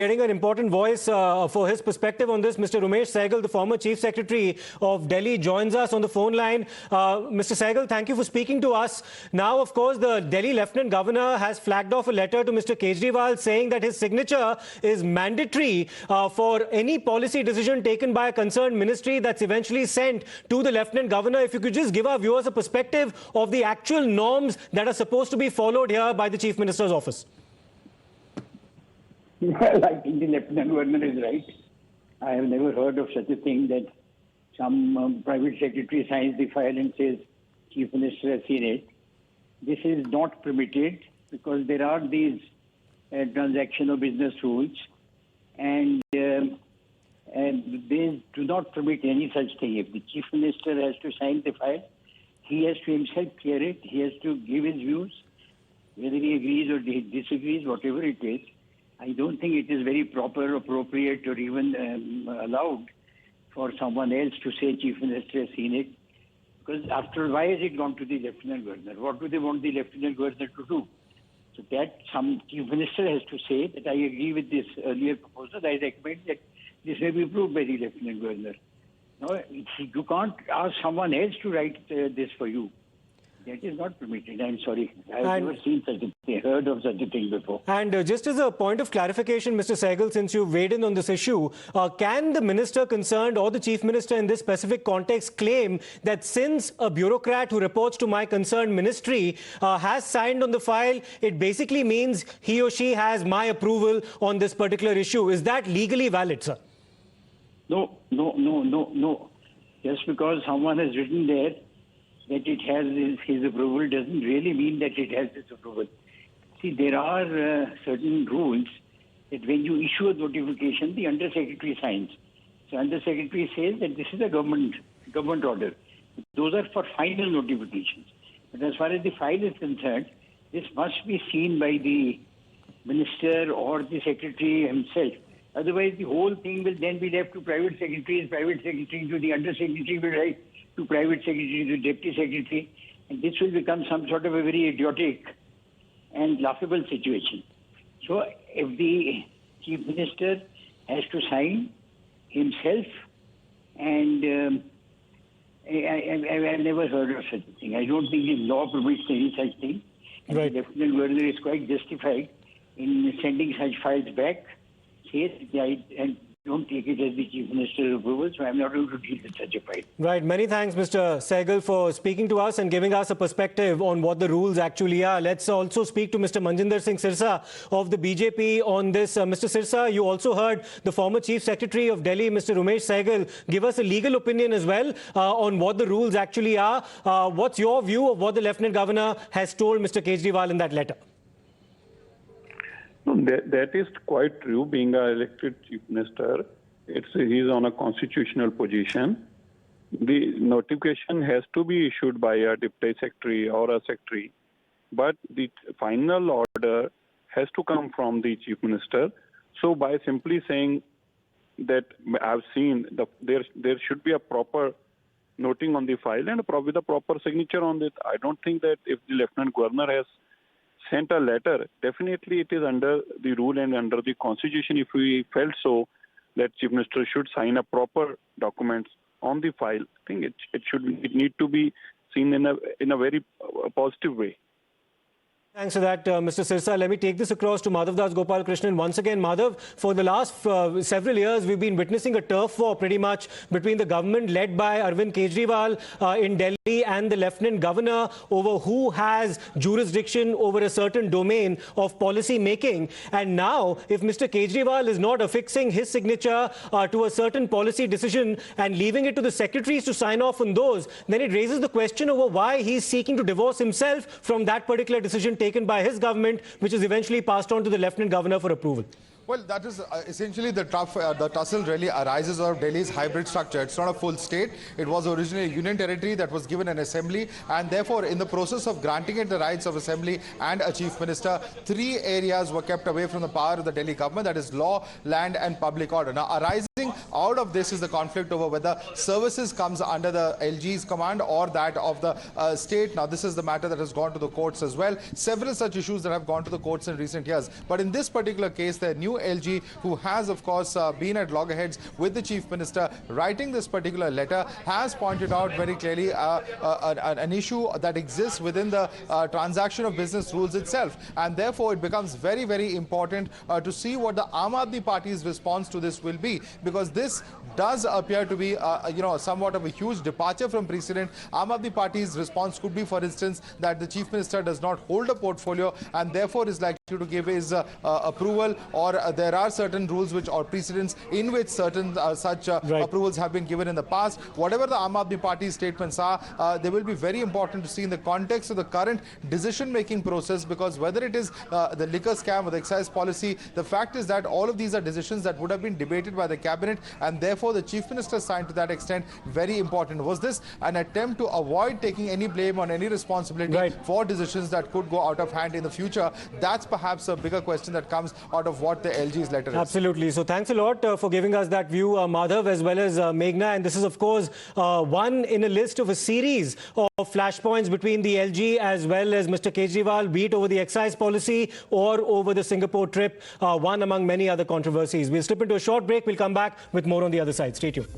Getting an important voice for his perspective on this. Mr. Umesh Sehgal, the former Chief Secretary of Delhi, joins us on the phone line. Mr. Sehgal, thank you for speaking to us. Now, of course, the Delhi Lieutenant Governor has flagged off a letter to Mr. Kejriwal saying that his signature is mandatory for any policy decision taken by a concerned ministry that's eventually sent to the Lieutenant Governor. If you could just give our viewers a perspective of the actual norms that are supposed to be followed here by the Chief Minister's office. Well, I think the Lieutenant Governor is right. I have never heard of such a thing that some private secretary signs the file and says, Chief Minister has seen it. This is not permitted because there are these transactional business rules and they do not permit any such thing. If the Chief Minister has to sign the file, he has to himself clear it. He has to give his views, whether he agrees or disagrees, whatever it is. I don't think it is very proper, appropriate, or even allowed for someone else to say Chief Minister has seen it. Because after all, why has it gone to the Lieutenant Governor? What do they want the Lieutenant Governor to do? So that some Chief Minister has to say that I agree with this earlier proposal. I recommend that this may be approved by the Lieutenant Governor. No, you can't ask someone else to write this for you. That is not permitted. I'm sorry. I've never seen such a thing, heard of such a thing before. And just as a point of clarification, Mr. Sehgal, since you weighed in on this issue, can the minister concerned or the Chief Minister in this specific context claim that since a bureaucrat who reports to my concerned ministry has signed on the file, it basically means he or she has my approval on this particular issue? Is that legally valid, sir? No. Just because someone has written there that it has his approval doesn't really mean that it has his approval. See, there are certain rules that when you issue a notification, the Undersecretary signs. So Undersecretary says that this is a government order. Those are for final notifications. But as far as the file is concerned, this must be seen by the Minister or the Secretary himself. Otherwise, the whole thing will then be left to private secretaries to the Undersecretary will write to private secretary, to deputy secretary, and this will become some sort of a very idiotic and laughable situation. So if the Chief Minister has to sign himself, and I've never heard of such a thing. I don't think the law permits any such thing. And right. The Lieutenant Governor is quite justified in sending such files back. Says, and don't take it as the Chief Minister's approval, so I'm not able to deal with such a file. Right. Many thanks, Mr. Sehgal, for speaking to us and giving us a perspective on what the rules actually are. Let's also speak to Mr. Manjinder Singh Sirsa of the BJP on this. Mr. Sirsa, you also heard the former Chief Secretary of Delhi, Mr. Umesh Sehgal, give us a legal opinion as well on what the rules actually are. What's your view of what the Lieutenant Governor has told Mr. Kejriwal in that letter? No, that is quite true. Being an elected Chief Minister, he's on a constitutional position. The notification has to be issued by a Deputy Secretary or a Secretary, but the final order has to come from the Chief Minister. So by simply saying that I've seen, there should be a proper noting on the file and with a proper signature on it. I don't think that if the Lieutenant Governor has sent a letter, definitely it is under the rule and under the constitution. If we felt so that Chief Minister should sign a proper documents on the file, I think it need to be seen in a very positive way. Thanks for that, Mr. Sirsa. Let me take this across to Madhav Das Gopal Krishnan. Once again, Madhav, for the last several years, we've been witnessing a turf war pretty much between the government led by Arvind Kejriwal in Delhi and the Lieutenant Governor over who has jurisdiction over a certain domain of policy making. And now, if Mr. Kejriwal is not affixing his signature to a certain policy decision and leaving it to the secretaries to sign off on those, then it raises the question over why he's seeking to divorce himself from that particular decision taken by his government, which is eventually passed on to the Lieutenant Governor for approval. Well, that is essentially the tussle really arises out of Delhi's hybrid structure. It's not a full state. It was originally a union territory that was given an assembly, and therefore in the process of granting it the rights of assembly and a chief minister, 3 areas were kept away from the power of the Delhi government, that is law, land and public order. Now, arising out of this is the conflict over whether services comes under the LG's command or that of the state. Now, this is the matter that has gone to the courts as well. Several such issues that have gone to the courts in recent years. But in this particular case, the new LG, who has, of course, been at loggerheads with the Chief Minister, writing this particular letter, has pointed out very clearly an issue that exists within the transaction of business rules itself. And therefore, it becomes very, very important to see what the Aam Aadmi Party's response to this will be, because this does appear to be, somewhat of a huge departure from precedent. Aam Aadmi Party's response could be, for instance, that the Chief Minister does not hold a portfolio and therefore is likely to give his approval, or there are certain rules which or precedents in which certain such approvals have been given in the past. Whatever the Aam Aadmi Party's statements are, they will be very important to see in the context of the current decision-making process, because whether it is the liquor scam or the excise policy, the fact is that all of these are decisions that would have been debated by the cabinet, and therefore the Chief Minister's sign to that extent very important. Was this an attempt to avoid taking any blame on any responsibility for decisions that could go out of hand in the future? That's perhaps a bigger question that comes out of what the LG's letter is. Absolutely. So thanks a lot for giving us that view, Madhav, as well as Meghna. And this is, of course, one in a list of a series of flashpoints between the LG as well as Mr. Kejriwal, be it over the excise policy or over the Singapore trip, one among many other controversies. We'll slip into a short break. We'll come back with more on the other side. Stay tuned.